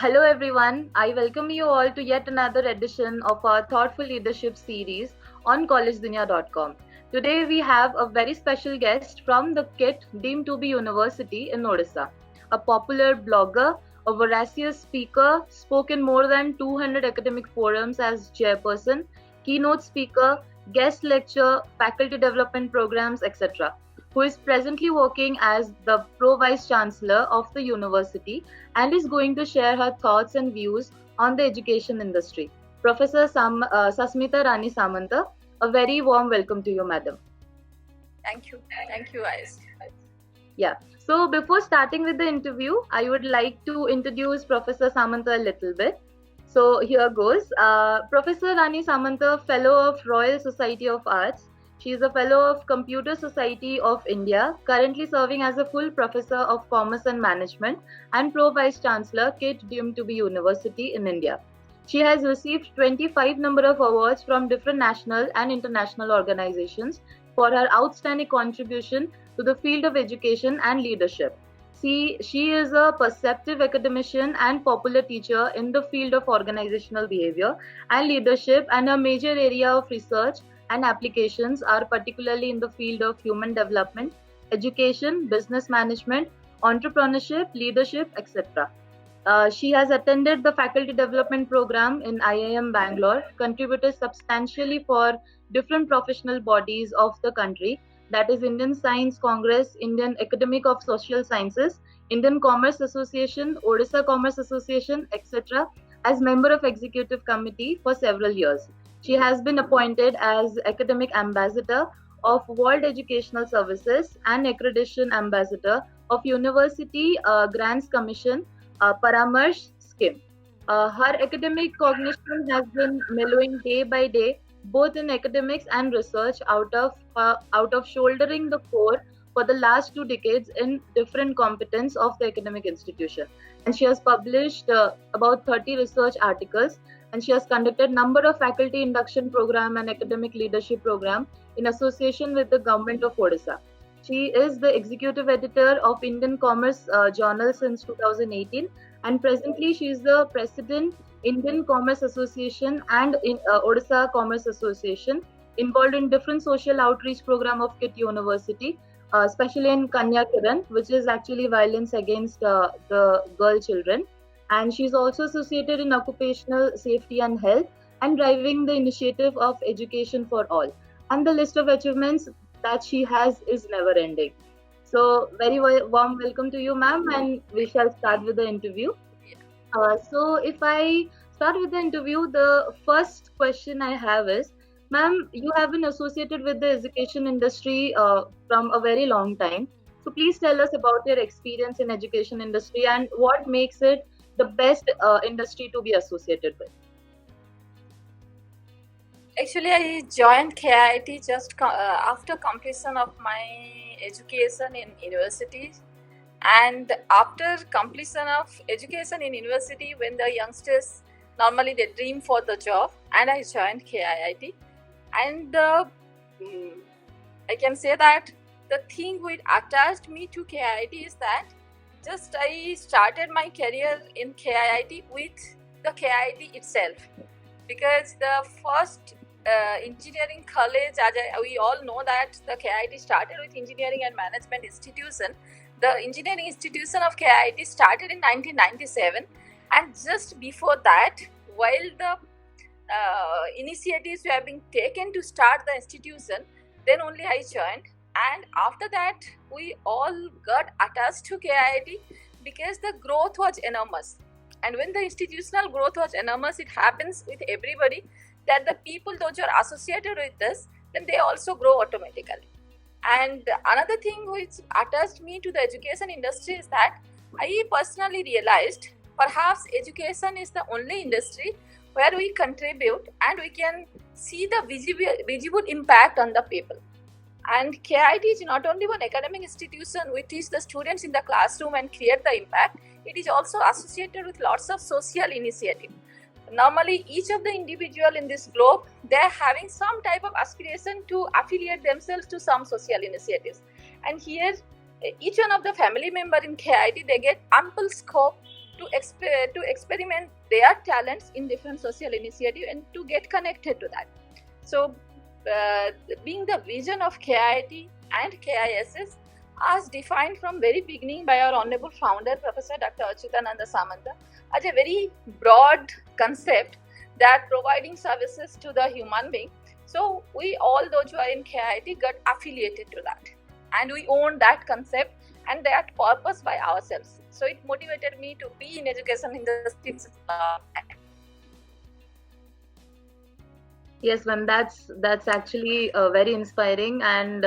Hello, everyone. I welcome you all to yet another edition of our Thoughtful Leadership series on collegedunia.com. Today, we have a very special guest from the KIT deemed to be University in Odisha, a popular blogger, a voracious speaker, spoke in more than 200 academic forums as chairperson, keynote speaker, guest lecture, faculty development programs, etc., who is presently working as the Pro Vice Chancellor of the university and is going to share her thoughts and views on the education industry. Professor Sasmita Rani Samanta, a very warm welcome to you, madam. Thank you. Thank you, Ais. Yeah. So before starting with the interview, I would like to introduce Professor Samanta a little bit. So here goes. Professor Rani Samanta, Fellow of Royal Society of Arts. She is a Fellow of Computer Society of India, currently serving as a full Professor of Commerce and Management and Pro Vice Chancellor, KIT deemed to be University in India. She has received 25 number of awards from different national and international organizations for her outstanding contribution to the field of education and leadership. She is a perceptive academician and popular teacher in the field of organizational behavior and leadership, and her major area of research and applications are particularly in the field of human development, education, business management, entrepreneurship, leadership, etc. She has attended the faculty development program in IIM Bangalore, contributed substantially for different professional bodies of the country, that is Indian Science Congress, Indian Academic of Social Sciences, Indian Commerce Association, Odisha Commerce Association, etc., as member of executive committee for several years. She has been appointed as academic ambassador of World Educational Services and accreditation ambassador of University Grants Commission Paramarsh scheme. Her academic cognition has been mellowing day by day, both in academics and research, out of shouldering the core for the last 2 decades in different competence of the academic institution. And she has published about 30 research articles, and she has conducted number of faculty induction program and academic leadership program in association with the government of Odisha. She is the executive editor of Indian Commerce Journal since 2018, and presently she is the president Indian Commerce Association and in Odisha Commerce Association, involved in different social outreach program of KIT University, especially in Kanya Kiran, which is actually violence against the girl children. And she's also associated in occupational safety and health and driving the initiative of education for all. And the list of achievements that she has is never ending. So, very warm welcome to you, ma'am, and we shall start with the interview. So, if I start with the interview, the first question I have is, ma'am, you have been associated with the education industry from a very long time. So, please tell us about your experience in education industry and what makes it the best industry to be associated with. Actually, I joined KIIT just after completion of my education in university. And after completion of education in university, when the youngsters normally they dream for the job, and I joined KIIT. And I can say that the thing which attached me to KIIT is that just I started my career in KIIT with the KIIT itself, because the first engineering college, we all know that the KIIT started with engineering and management institution. The engineering institution of KIIT started in 1997, and just before that, while the initiatives were being taken to start the institution, then only I joined. And after that, we all got attached to KIIT because the growth was enormous. And when the institutional growth was enormous, it happens with everybody that the people those are associated with this, then they also grow automatically. And another thing which attached me to the education industry is that I personally realized perhaps education is the only industry where we contribute and we can see the visible impact on the people. And KIIT is not only one academic institution, we teach the students in the classroom and create the impact. It is also associated with lots of social initiative. Normally, each of the individual in this globe, they are having some type of aspiration to affiliate themselves to some social initiatives. And here, each one of the family member in KIIT, they get ample scope to to experiment their talents in different social initiative and to get connected to that. So being the vision of KIIT and KISS as defined from very beginning by our honorable founder, Professor Dr. Achyutananda Samanta, as a very broad concept that providing services to the human being. So we all those who are in KIIT got affiliated to that, and we own that concept and that purpose by ourselves. So it motivated me to be in education industry. Yes, ma'am, that's actually very inspiring, and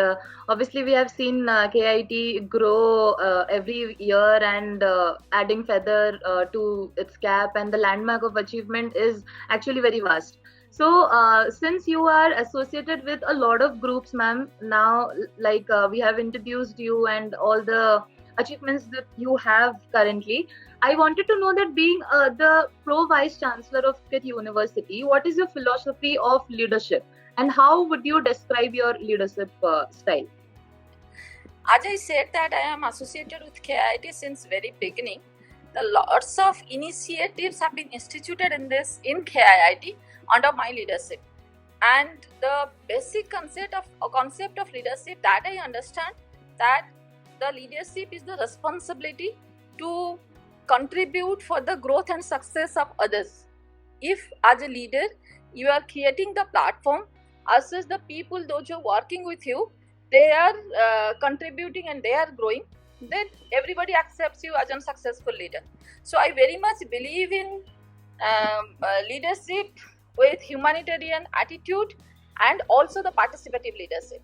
obviously we have seen KIT grow every year and adding feather to its cap, and the landmark of achievement is actually very vast. So, since you are associated with a lot of groups, ma'am, now like we have introduced you and all the achievements that you have currently, I wanted to know that being the Pro Vice Chancellor of KIT University, what is your philosophy of leadership and how would you describe your leadership style? As I said that I am associated with KIIT since very beginning, the lots of initiatives have been instituted in KIIT under my leadership. And the basic concept of leadership that I understand, that the leadership is the responsibility to contribute for the growth and success of others. If as a leader you are creating the platform, as such the people those who are working with you, they are contributing and they are growing, then everybody accepts you as a successful leader. So I very much believe in leadership with humanitarian attitude and also the participative leadership.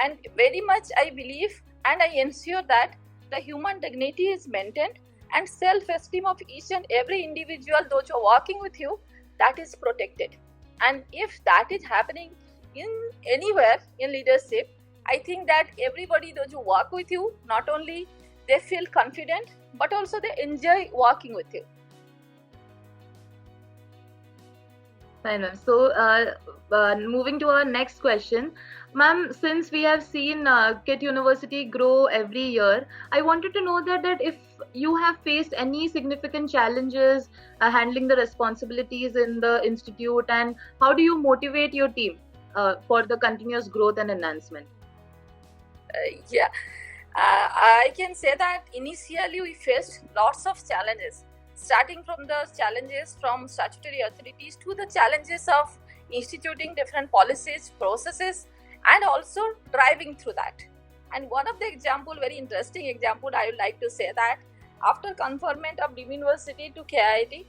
And very much I believe and I ensure that the human dignity is maintained and self-esteem of each and every individual those who are working with you, that is protected. And if that is happening in anywhere in leadership, I think that everybody those who work with you, not only they feel confident, but also they enjoy working with you. Fine, ma'am. So, moving to our next question, ma'am, since we have seen KIT University grow every year, I wanted to know that if you have faced any significant challenges handling the responsibilities in the institute, and how do you motivate your team for the continuous growth and enhancement? I can say that initially we faced lots of challenges, starting from the challenges from statutory authorities to the challenges of instituting different policies, processes, and also driving through that. And one of the example, very interesting example, I would like to say that after conferment of Deemed University to KIIT,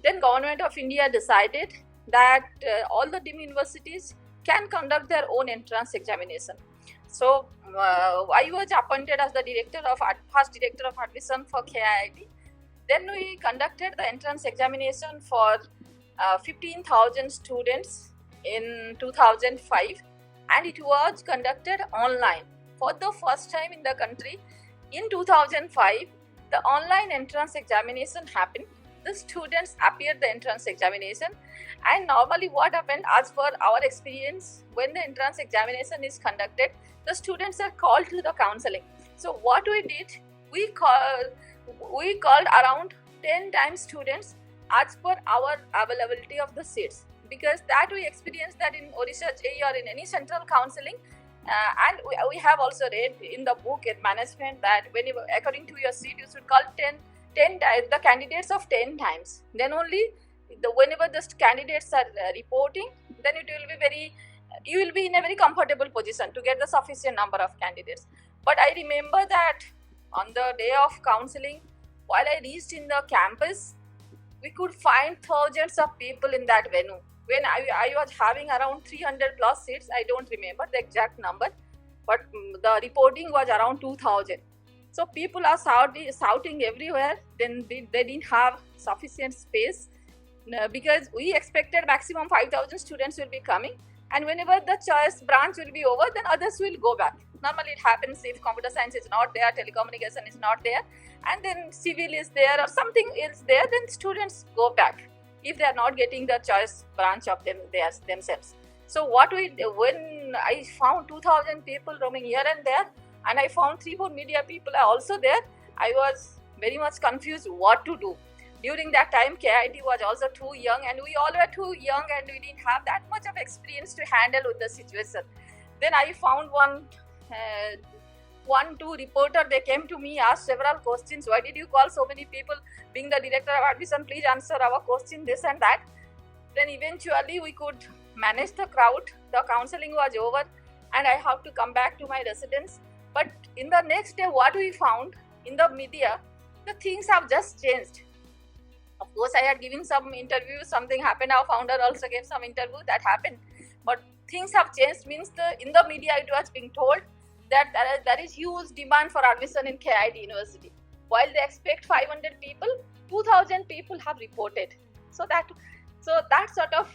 then Government of India decided that all the Deemed Universities can conduct their own entrance examination. So I was appointed as the first director of admission for KIIT. Then we conducted the entrance examination for 15,000 students in 2005, and it was conducted online for the first time in the country. In 2005, the online entrance examination happened. The students appeared the entrance examination, and normally what happened, as per our experience, when the entrance examination is conducted, the students are called to the counseling. So what we did, we called around 10 times students as per our availability of the seats, because that we experienced that in Odisha JEE or in any central counseling, and we have also read in the book in management that whenever according to your seat you should call 10 times the candidates of 10 times. Then only whenever the candidates are reporting, then you will be in a very comfortable position to get the sufficient number of candidates. But I remember that on the day of counseling, while I reached in the campus, we could find thousands of people in that venue. When I was having around 300 plus seats, I don't remember the exact number, but the reporting was around 2,000. So people are shouting everywhere. Then they didn't have sufficient space because we expected maximum 5,000 students will be coming. And whenever the choice branch will be over, then others will go back. Normally it happens if computer science is not there, telecommunication is not there, and then civil is there or something else there, then students go back if they are not getting the choice branch of themselves. So what when I found 2,000 people roaming here and there, and I found 3-4 media people are also there, I was very much confused what to do. during that time KIT was also too young, and we all were too young, and we didn't have that much of experience to handle with the situation. Then I found two reporter, they came to me, asked several questions. Why did you call so many people? Being the director of admission, please answer our question, this and that. Then eventually we could manage the crowd. The counseling was over and I have to come back to my residence. But in the next day, what we found in the media, the things have just changed. Of course, I had given some interviews, something happened, our founder also gave some interview, that happened. But things have changed, means in the media it was being told that there is huge demand for admission in KIT University. While they expect 500 people, 2,000 people have reported. So that sort of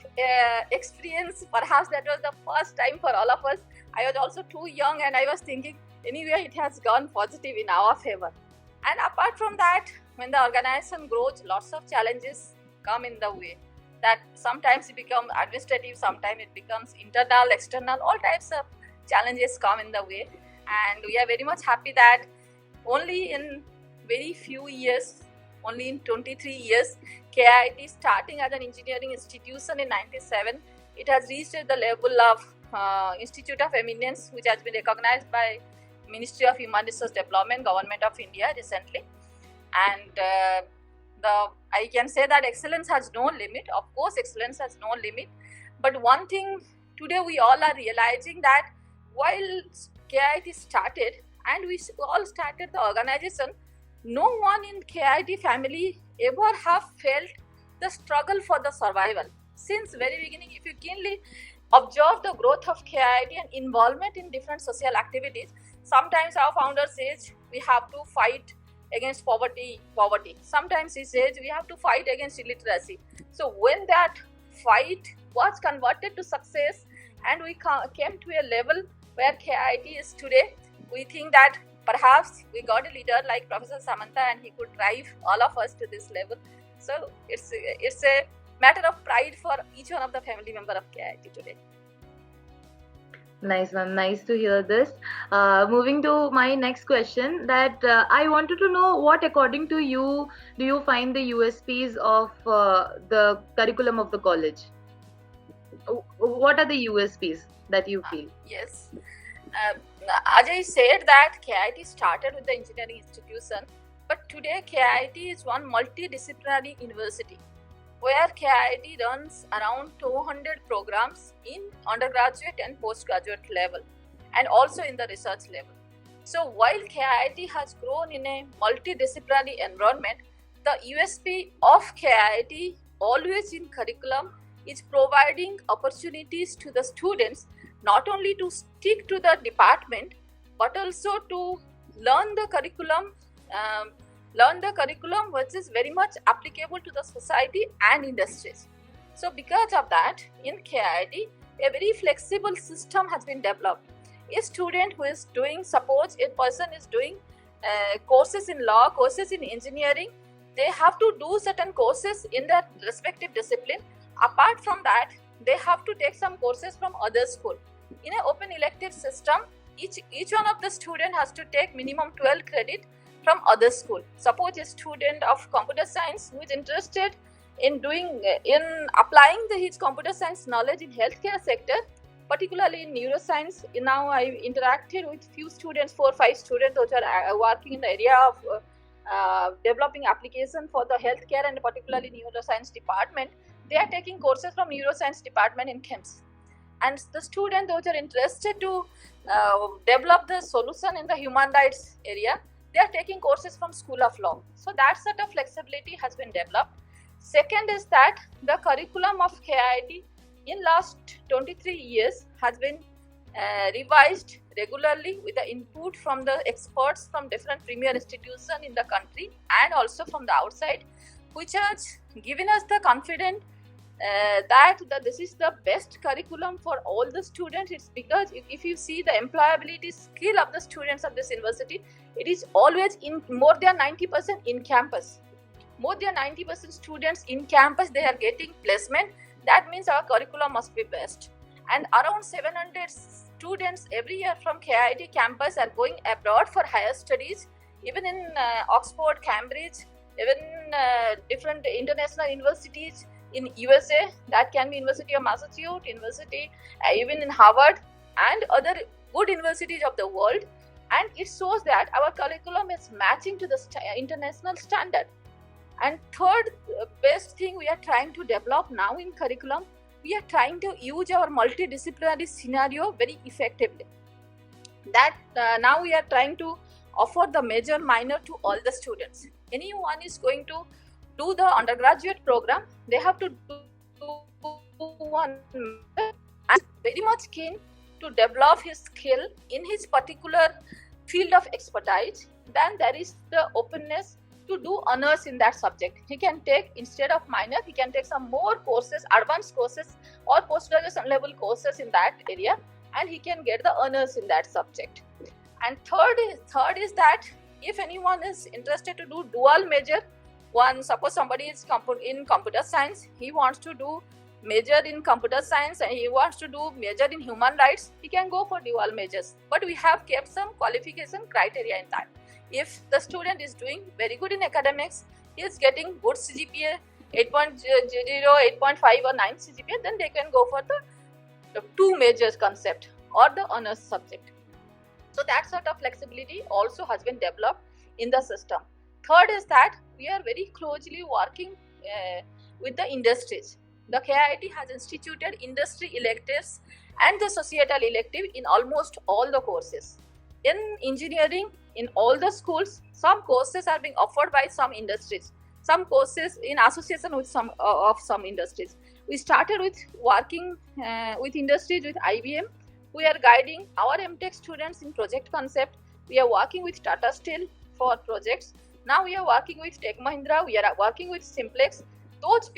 experience, perhaps that was the first time for all of us. I was also too young and I was thinking, anyway, it has gone positive in our favor. And apart from that, when the organization grows, lots of challenges come in the way. That sometimes it becomes administrative, sometimes it becomes internal, external, all types of challenges come in the way. And we are very much happy that only in very few years, only in 23 years, KIT starting as an engineering institution in 97, it has reached the level of Institute of Eminence, which has been recognized by Ministry of Human Resource Development, Government of India recently. And I can say that excellence has no limit. Of course, excellence has no limit. But one thing today we all are realizing that while KIT started and we all started the organization, no one in KIT family ever have felt the struggle for the survival. Since very beginning, if you keenly observe the growth of KIT and involvement in different social activities, sometimes our founder says we have to fight against poverty. Sometimes he says we have to fight against illiteracy. So when that fight was converted to success and we came to a level where KIT is today, we think that perhaps we got a leader like Professor Samanta and he could drive all of us to this level. So it's a matter of pride for each one of the family member of KIT today. Nice, ma'am. Nice to hear this. Moving to my next question, that I wanted to know what, according to you, do you find the USPs of the curriculum of the college? What are the USPs that you feel? Yes. Ajay said that KIT started with the engineering institution, but today KIT is one multidisciplinary university where KIT runs around 200 programs in undergraduate and postgraduate level and also in the research level. So while KIT has grown in a multidisciplinary environment, the USP of KIT always in curriculum is providing opportunities to the students not only to stick to the department but also to learn the curriculum which is very much applicable to the society and industries. So because of that, in KIT, a very flexible system has been developed. A student who is doing, suppose a person is doing courses in law, courses in engineering, they have to do certain courses in their respective discipline. Apart from that, they have to take some courses from other school. In an open elective system, each one of the student has to take minimum 12 credit from other school. Suppose a student of computer science who is interested in applying his computer science knowledge in healthcare sector, particularly in neuroscience. Now I interacted with few students, 4 or 5 students which are working in the area of developing application for the healthcare and particularly neuroscience department. They are taking courses from neuroscience department in KIMS. And the students which are interested to develop the solution in the human rights area, they are taking courses from School of Law. So that sort of flexibility has been developed. Second is that the curriculum of KIT in last 23 years has been revised regularly with the input from the experts from different premier institutions in the country and also from the outside, which has given us the confidence that this is the best curriculum for all the students. It's because if you see the employability skill of the students of this university, it is always in more than 90% in campus. More than 90% students in campus, they are getting placement. That means our curriculum must be best. And around 700 students every year from KIT campus are going abroad for higher studies, even in Oxford, Cambridge, even different international universities in USA. That can be University of Massachusetts, University, even in Harvard and other good universities of the world. And it shows that our curriculum is matching to the international standard. And third best thing we are trying to develop now in curriculum, we are trying to use our multidisciplinary scenario very effectively. That now we are trying to offer the major minor to all the students. Anyone is going to do the undergraduate program, they have to do one and very much keen to develop his skill in his particular field of expertise. Then there is the openness to do honors in that subject. He can take, instead of minor, he can take some more courses, advanced courses or post-graduation level courses in that area, and he can get the honors in that subject. And third is that if anyone is interested to do dual major, one, suppose somebody is in computer science, he wants to do major in computer science and he wants to do major in human rights, he can go for dual majors. But we have kept some qualification criteria in that. If the student is doing very good in academics, he is getting good CGPA, 8.0, 8.5 or 9 CGPA, then they can go for the two majors concept or the honors subject. So that sort of flexibility also has been developed in the system. Third is that we are very closely working with the industries. The KIIT has instituted industry electives and the societal elective in almost all the courses. In engineering, in all the schools, some courses are being offered by some industries, some courses in association with some industries. We started with working with industries with IBM. We are guiding our MTech students in project concept. We are working with Tata Steel for projects. Now we are working with Tech Mahindra. We are working with Simplex. Those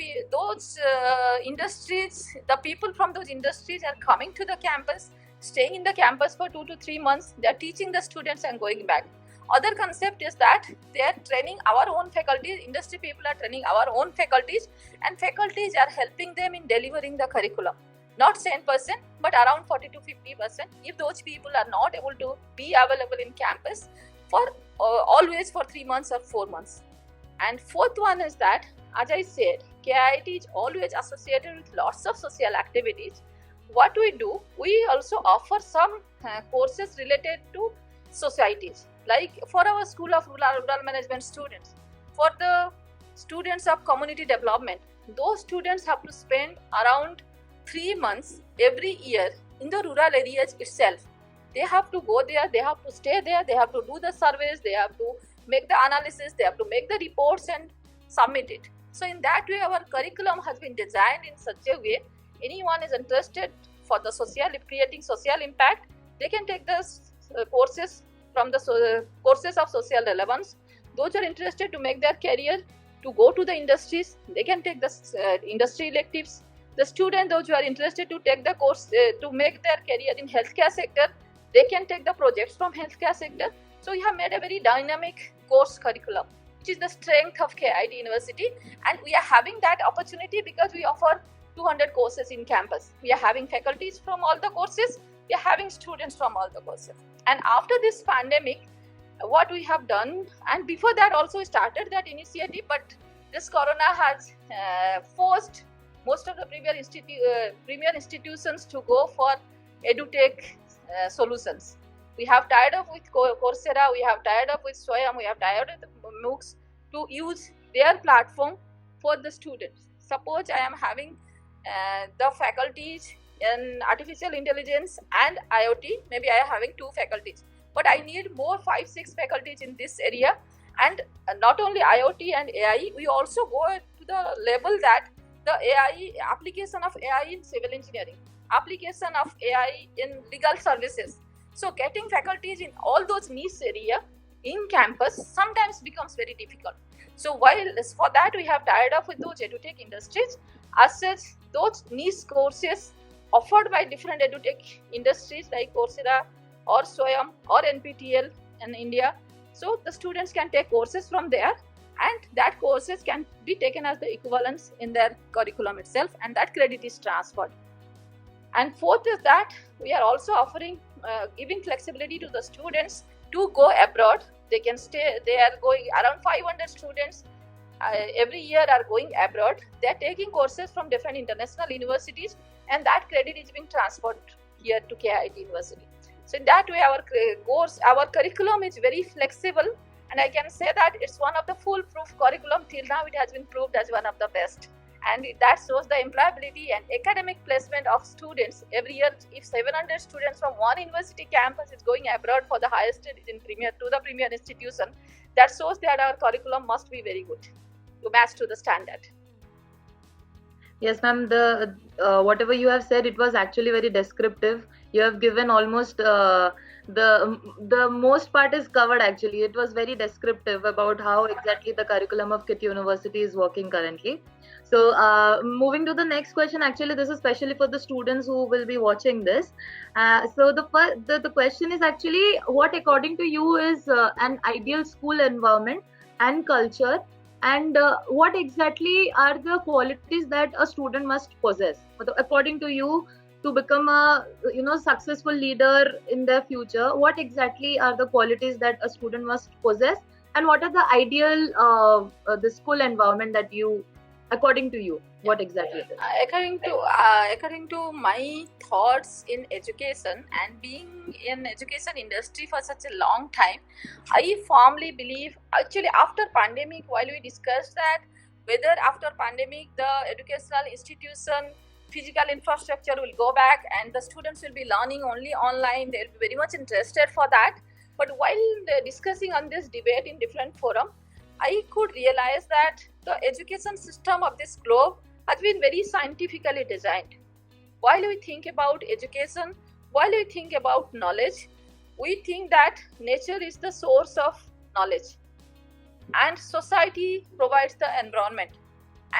industries, the people from those industries are coming to the campus, staying in the campus for 2 to 3 months. They are teaching the students and going back. Other concept is that they are training our own faculties. Industry people are training our own faculties, and faculties are helping them in delivering the curriculum. Not 10%, but around 40 to 50%. If those people are not able to be available in campus for always for 3 months or 4 months. And fourth one is that, as I said, KIIT is always associated with lots of social activities. What we do, we also offer some courses related to societies. Like for our School of Rural Management students, for the students of community development, those students have to spend around 3 months every year in the rural areas itself. They have to go there, they have to stay there, they have to do the surveys, they have to make the analysis, they have to make the reports and submit it. So in that way, our curriculum has been designed in such a way, anyone is interested for the creating social impact, they can take the courses from the courses of social relevance. Those are interested to make their career, to go to the industries, they can take the industry electives. The students, those who are interested to take the course to make their career in healthcare sector, they can take the projects from healthcare sector. So we have made a very dynamic course curriculum, which is the strength of KIIT University, and we are having that opportunity because we offer 200 courses in campus. We are having faculties from all the courses, we are having students from all the courses. And after this pandemic, what we have done, and before that also we started that initiative, but this corona has forced most of the premier institutions to go for edutech solutions. We have tied up with Coursera, we have tied up with Swayam, we have tied up with MOOCs to use their platform for the students. Suppose I am having the faculties in artificial intelligence and IoT, maybe I am having 2 faculties, but I need more 5-6 faculties in this area. And not only IoT and AI, we also go to the level that the AI, application of AI in civil engineering, application of AI in legal services. So getting faculties in all those niche area in campus sometimes becomes very difficult. So while for that we have tied up with those edutech industries, as such those niche courses offered by different edutech industries like Coursera or Swayam or NPTEL in India. So the students can take courses from there, and that courses can be taken as the equivalence in their curriculum itself, and that credit is transferred. And fourth is that we are also offering, giving flexibility to the students to go abroad. They can stay, they are going around 500 students every year are going abroad. They're taking courses from different international universities, and that credit is being transferred here to KIT University. So in that way, our curriculum is very flexible, and I can say that it's one of the foolproof curriculum. Till now, it has been proved as one of the best, and that shows the employability and academic placement of students. Every year, if 700 students from one university campus is going abroad for the highest studies in the premier institution, that shows that our curriculum must be very good to match to the standard. Yes, ma'am. The whatever you have said, it was actually very descriptive. You have given almost the most part is covered. Actually, it was very descriptive about how exactly the curriculum of KIT University is working currently. So, moving to the next question. Actually, this is especially for the students who will be watching this. So, the question is actually, what according to you is an ideal school environment and culture? And what exactly are the qualities that a student must possess, according to you, to become a successful leader in their future? What exactly are the qualities that a student must possess, and what are the ideal the school environment that you, according to you, what exactly it is? According to my thoughts in education and being in education industry for such a long time, I firmly believe, actually after pandemic, while we discussed that whether after pandemic the educational institution physical infrastructure will go back and the students will be learning only online, they'll be very much interested for that. But while discussing on this debate in different forum, I could realize that the education system of this globe has been very scientifically designed. While we think about education, while we think about knowledge, we think that nature is the source of knowledge and society provides the environment,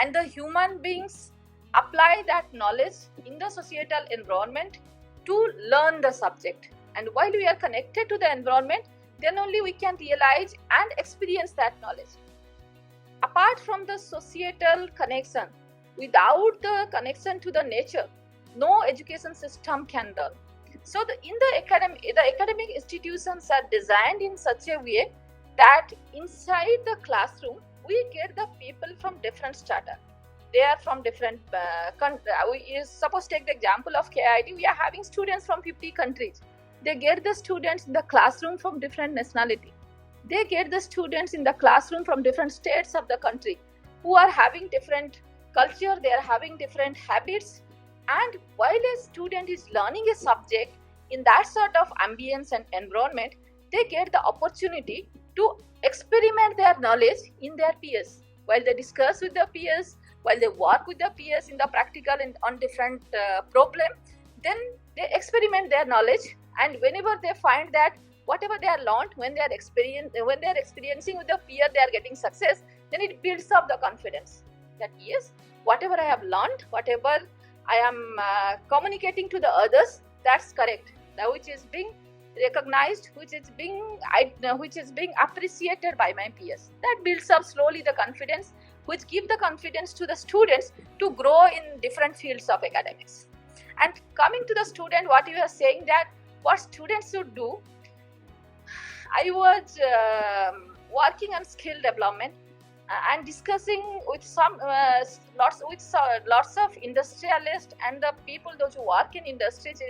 and the human beings apply that knowledge in the societal environment to learn the subject. And while we are connected to the environment, then only we can realize and experience that knowledge. Apart from the societal connection, without the connection to the nature, no education system can learn. So the academic institutions are designed in such a way that inside the classroom, we get the people from different strata. They are from different countries. Suppose take the example of KIT, we are having students from 50 countries. They get the students in the classroom from different nationality. They get the students in the classroom from different states of the country who are having different culture, they are having different habits. And while a student is learning a subject in that sort of ambience and environment, they get the opportunity to experiment their knowledge in their peers. While they discuss with their peers, while they work with their peers in the practical and on different problem, then they experiment their knowledge. And whenever they find that whatever they are learned, when they are experiencing with the peer, they are getting success, then it builds up the confidence that yes, whatever I have learned, whatever I am communicating to the others, that's correct. That which is being recognized, which is being appreciated by my peers. That builds up slowly the confidence, which give the confidence to the students to grow in different fields of academics. And coming to the student, what you are saying that what students should do, I was working on skill development and discussing with lots of industrialists and the people those who work in industries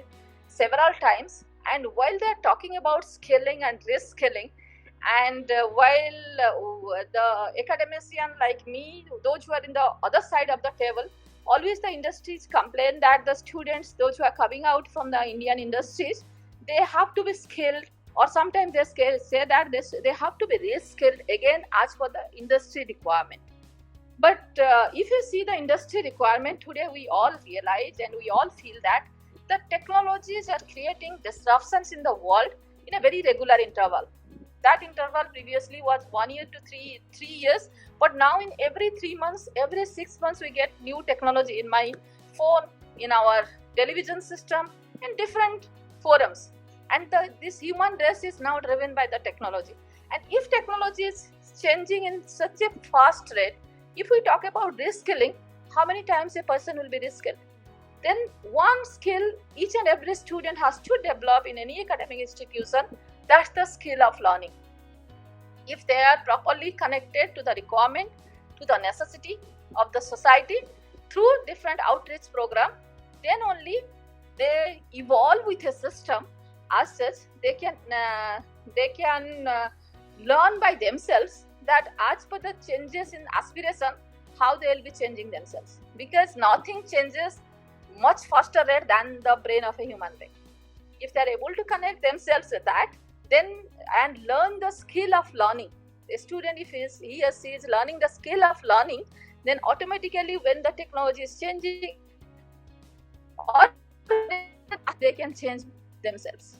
several times. And while they are talking about skilling and reskilling, and while the academician like me, those who are in the other side of the table, always the industries complain that the students, those who are coming out from the Indian industries, they have to be skilled, or sometimes they say that they have to be reskilled again as per the industry requirement. But if you see the industry requirement today, we all realize and we all feel that the technologies are creating disruptions in the world in a very regular interval. That interval previously was 1 year to 3 years, but now in every 3 months, every 6 months, we get new technology in my phone, in our television system, in different forums. And this human race is now driven by the technology. And if technology is changing in such a fast rate, if we talk about reskilling, how many times a person will be reskilled? Then one skill each and every student has to develop in any academic institution, that's the skill of learning. If they are properly connected to the requirement, to the necessity of the society through different outreach program, then only they evolve with a system as such they can learn by themselves that as per the changes in aspiration, how they will be changing themselves, because nothing changes much faster rate than the brain of a human being. If they are able to connect themselves with that, then and learn the skill of learning, a student, if he or she is learning the skill of learning, then automatically when the technology is changing, or they can change themselves.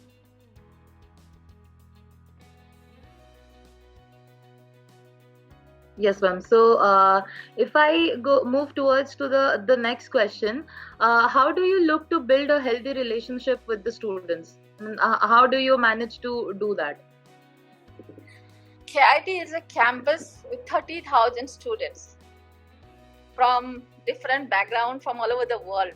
Yes, ma'am. So, if I move towards to the next question, how do you look to build a healthy relationship with the students? How do you manage to do that? KIT is a campus with 30,000 students from different backgrounds from all over the world,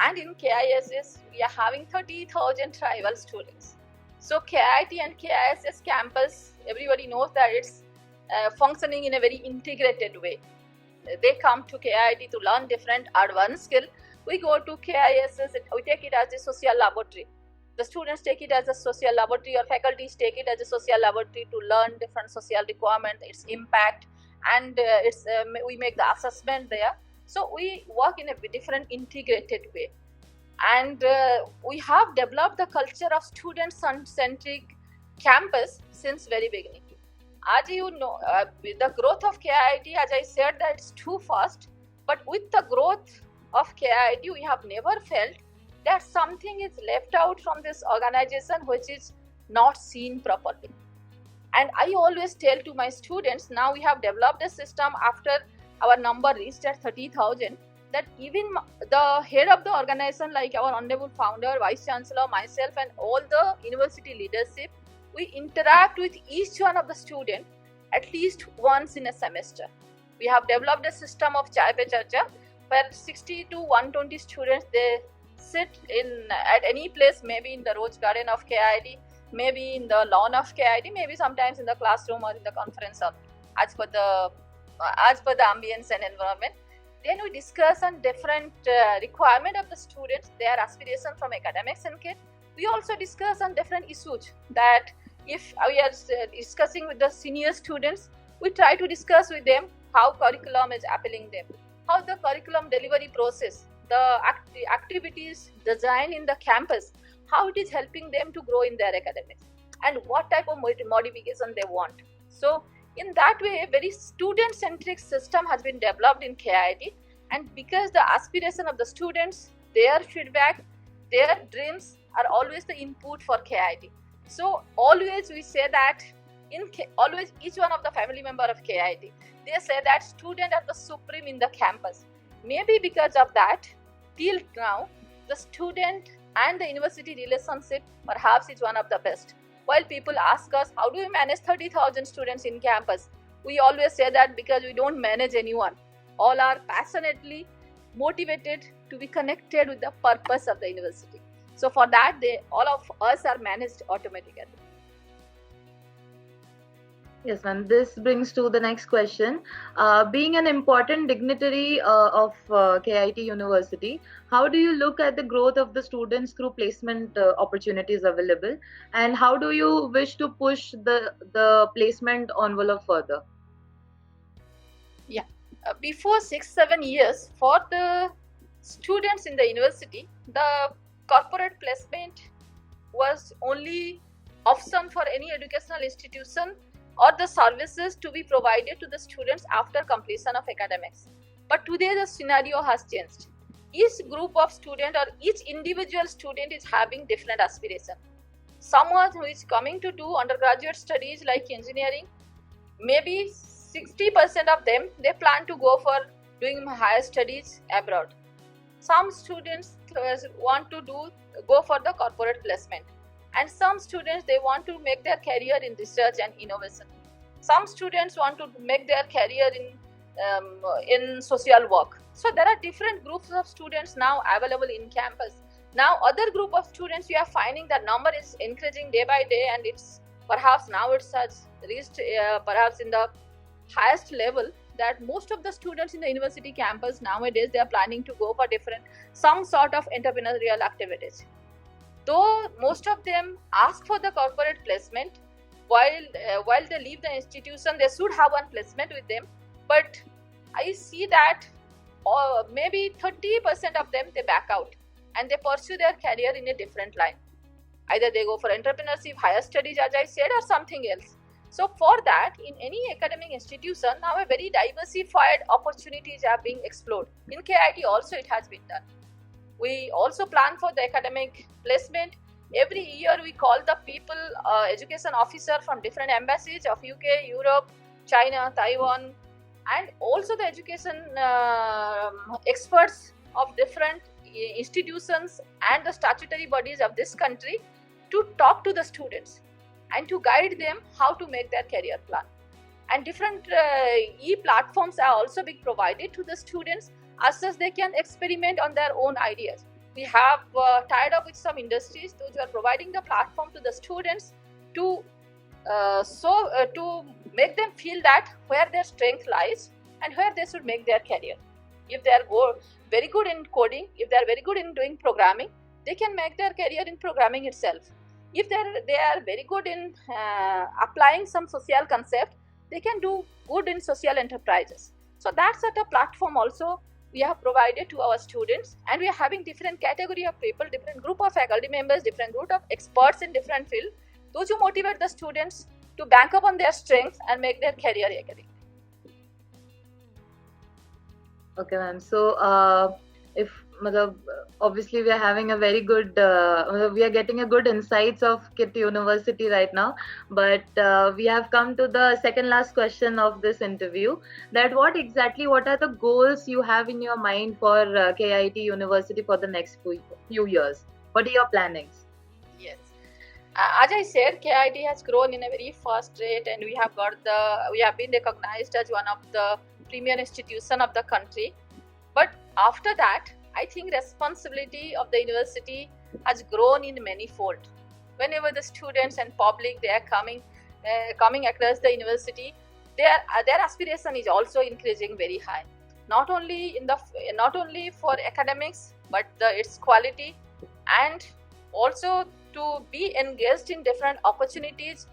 and in KISS we are having 30,000 tribal students. So KIT and KISS campus, everybody knows that it's functioning in a very integrated way. They come to KIT to learn different advanced skill. We go to KISS, we take it as a social laboratory. The students take it as a social laboratory, or faculties take it as a social laboratory to learn different social requirements, its impact, and we make the assessment there. So we work in a different integrated way, and we have developed the culture of student-centric campus since very beginning. As you know, the growth of KIT, as I said, that it's too fast, but with the growth of KIT, we have never felt that something is left out from this organization which is not seen properly. And I always tell to my students, now we have developed a system after our number reached at 30,000, that even the head of the organization, like our honorable founder, vice chancellor, myself, and all the university leadership, we interact with each one of the students at least once in a semester. We have developed a system of Chai Pe Charcha, where 60 to 120 students, they sit at any place, maybe in the Rose Garden of KIT, maybe in the lawn of KIT, maybe sometimes in the classroom or in the conference hall, as per the ambience and environment. Then we discuss on different requirement of the students, their aspiration from academics and kid. We also discuss on different issues, that if we are discussing with the senior students, we try to discuss with them how curriculum is appealing them, how the curriculum delivery process, the activities designed in the campus, how it is helping them to grow in their academics, and what type of modification they want. So in that way, a very student-centric system has been developed in KIT, and because the aspiration of the students, their feedback, their dreams are always the input for KIT. So always we say that always each one of the family member of KIT, they say that students are the supreme in the campus. Maybe because of that, till now, the student and the university relationship perhaps is one of the best. While people ask us, how do we manage 30,000 students in campus? We always say that because we don't manage anyone. All are passionately motivated to be connected with the purpose of the university. So for that, all of us are managed automatically. Yes, ma'am. This brings to the next question. Being an important dignitary of KIT University, how do you look at the growth of the students through placement opportunities available, and how do you wish to push the placement envelope further? Yeah, before 6-7 years, for the students in the university, the corporate placement was only option for any educational institution or the services to be provided to the students after completion of academics. But today the scenario has changed. Each group of student or each individual student is having different aspiration. Someone who is coming to do undergraduate studies like engineering, maybe 60% of them, they plan to go for doing higher studies abroad. Some students want to go for the corporate placement, and some students, they want to make their career in research and innovation. Some students want to make their career in social work. So there are different groups of students now available in campus. Now other group of students, we are finding that number is increasing day by day, and it's perhaps now it has reached perhaps in the highest level, that most of the students in the university campus nowadays, they are planning to go for some sort of entrepreneurial activities. Though most of them ask for the corporate placement, while they leave the institution, they should have one placement with them. But I see that maybe 30% of them, they back out and they pursue their career in a different line. Either they go for entrepreneurship, higher studies, as I said, or something else. So for that, in any academic institution, now a very diversified opportunities are being explored. In KIT also it has been done. We also plan for the academic placement. Every year we call the people, education officer from different embassies of UK, Europe, China, Taiwan, and also the education experts of different institutions and the statutory bodies of this country to talk to the students and to guide them how to make their career plan. And different e-platforms are also being provided to the students as such they can experiment on their own ideas. We have tied up with some industries, those who are providing the platform to the students to make them feel that where their strength lies and where they should make their career. If they are very good in coding, if they are very good in doing programming, they can make their career in programming itself. If they are very good in applying some social concept, they can do good in social enterprises. So that sort of platform also we have provided to our students, and we are having different category of people, different group of faculty members, different group of experts in different field, those who motivate the students to bank up on their strengths and make their career academic. Okay, ma'am. So, obviously we are having a very good, we are getting a good insights of KIT University right now. But we have come to the second last question of this interview. That what are the goals you have in your mind for KIT University for the next few years? What are your plannings? Yes. As I said, KIT has grown in a very fast rate, and we have been recognized as one of the premier institution of the country. But after that, I think responsibility of the university has grown in many-fold. Whenever the students and public they are coming across the university, their aspiration is also increasing very high. Not only for academics, but its quality, and also to be engaged in different opportunities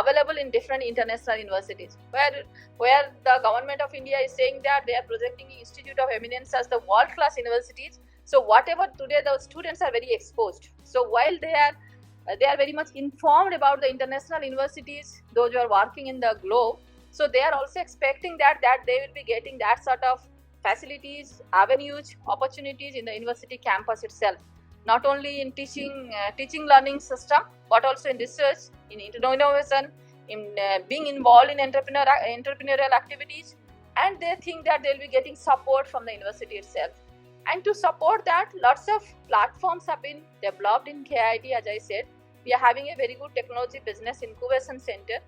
available in different international universities, where the government of India is saying that they are projecting Institute of Eminence as the world-class universities. So whatever today the students are very exposed. So while they are very much informed about the international universities, those who are working in the globe, so they are also expecting that they will be getting that sort of facilities, avenues, opportunities in the university campus itself. Not only in teaching learning system, but also in research, in innovation, in being involved in entrepreneurial activities, and they think that they'll be getting support from the university itself. And to support that, lots of platforms have been developed in KIT. As I said, we are having a very good technology business incubation center,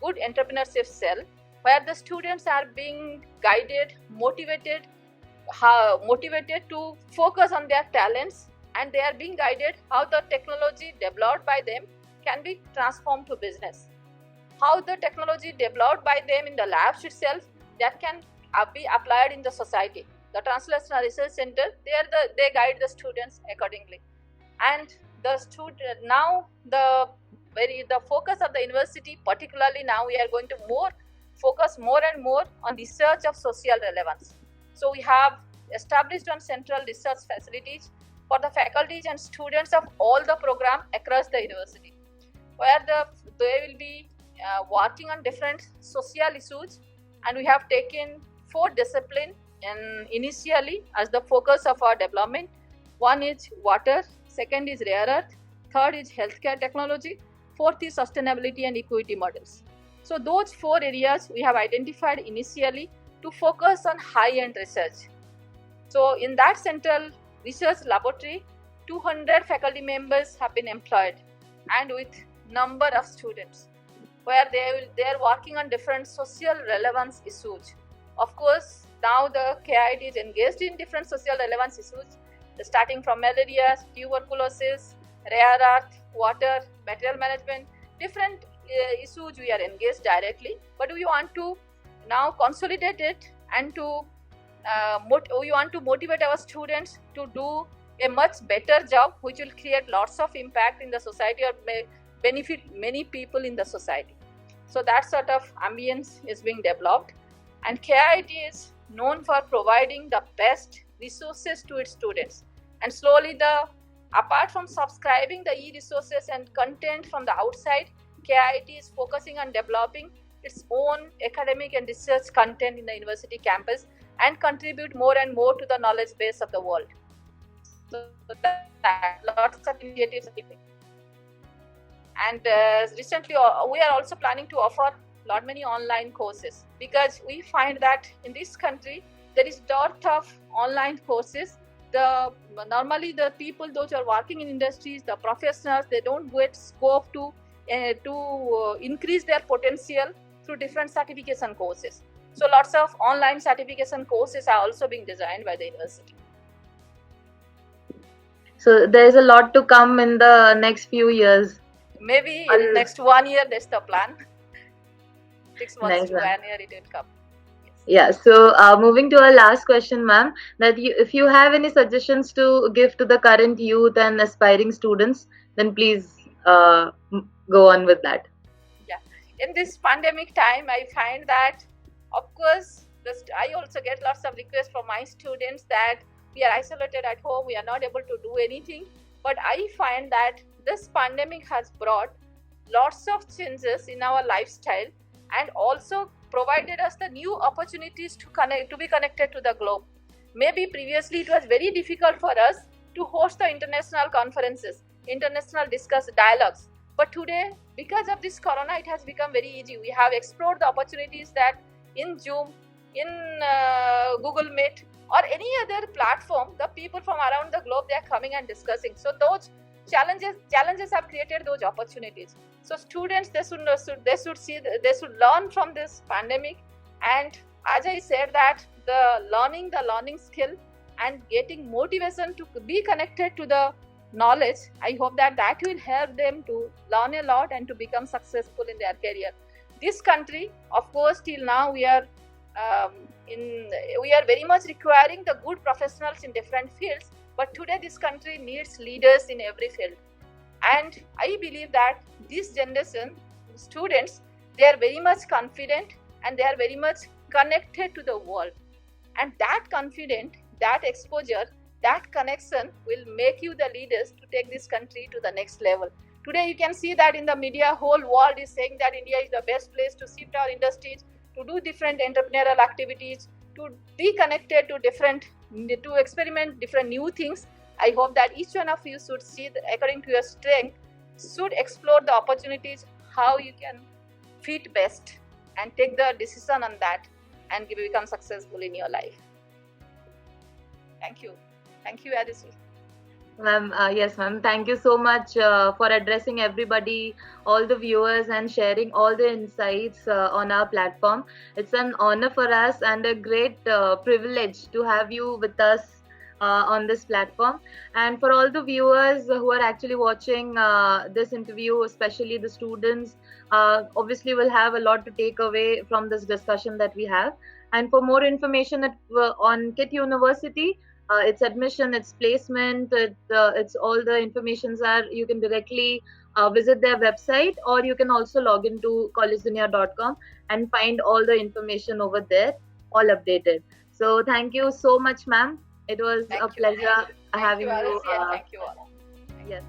good entrepreneurship cell, where the students are being guided, motivated to focus on their talents, and they are being guided how the technology developed by them can be transformed to business. How the technology developed by them in the labs itself that can be applied in the society. The Translational Research Center, they guide the students accordingly. And the focus of the university, particularly now, we are going to focus more and more on research of social relevance. So we have established on central research facilities for the faculties and students of all the programs across the university, where they will be working on different social issues, and we have taken 4 disciplines initially as the focus of our development. One is water, second is rare earth, third is healthcare technology, fourth is sustainability and equity models. So those 4 areas we have identified initially to focus on high-end research. So in that central research laboratory, 200 faculty members have been employed, and with number of students, where they are working on different social relevance issues. Of course, now the KIT is engaged in different social relevance issues, starting from malaria, tuberculosis, rare earth, water, material management, different issues we are engaged directly, but we want to now consolidate it and to we want to motivate our students to do a much better job, which will create lots of impact in the society or may benefit many people in the society. So that sort of ambience is being developed, and KIIT is known for providing the best resources to its students. And slowly, apart from subscribing the e-resources and content from the outside, KIIT is focusing on developing its own academic and research content in the university campus and contribute more and more to the knowledge base of the world. So that lots of initiatives. And recently, we are also planning to offer many online courses, because we find that in this country there is dearth of online courses. Normally the people, those who are working in industries, the professionals, they don't get scope to increase their potential through different certification courses. So lots of online certification courses are also being designed by the university. So there is a lot to come in the next few years. Maybe in next 1 year, that's the plan. 6 months Nice, to ma'am. 1 year it will come. Yes. Yeah, so moving to our last question, ma'am, that if you have any suggestions to give to the current youth and aspiring students, then please go on with that. Yeah. In this pandemic time, I find that, of course, I also get lots of requests from my students that we are isolated at home, we are not able to do anything. But I find that this pandemic has brought lots of changes in our lifestyle and also provided us the new opportunities to be connected to the globe. Maybe previously it was very difficult for us to host the international conferences, international dialogues. But today, because of this corona, it has become very easy. We have explored the opportunities that in Zoom, in Google Meet, or any other platform, the people from around the globe, they are coming and discussing. So those challenges have created those opportunities. So students, they should learn from this pandemic. And as I said, that the learning skill and getting motivation to be connected to the knowledge, I hope that will help them to learn a lot and to become successful in their career. This country, of course, till now we are very much requiring the good professionals in different fields. But today this country needs leaders in every field. And I believe that this generation students, they are very much confident and they are very much connected to the world. And that confidence, that exposure, that connection will make you the leaders to take this country to the next level. Today you can see that in the media, whole world is saying that India is the best place to shift our industries, to do different entrepreneurial activities, to be connected to experiment different new things. I hope that each one of you should see, according to your strength, should explore the opportunities, how you can fit best and take the decision on that and become successful in your life. Thank you. Thank you, Aditi. Ma'am, yes, ma'am. Thank you so much for addressing everybody, all the viewers, and sharing all the insights on our platform. It's an honor for us and a great privilege to have you with us on this platform. And for all the viewers who are actually watching this interview, especially the students, obviously will have a lot to take away from this discussion that we have. And for more information on KIT University, its admission, its placement, it's all the informations you can directly visit their website, or you can also log into collegedunia.com and find all the information over there, all updated. So thank you so much, ma'am. It was a pleasure having you. Thank you all. Yes.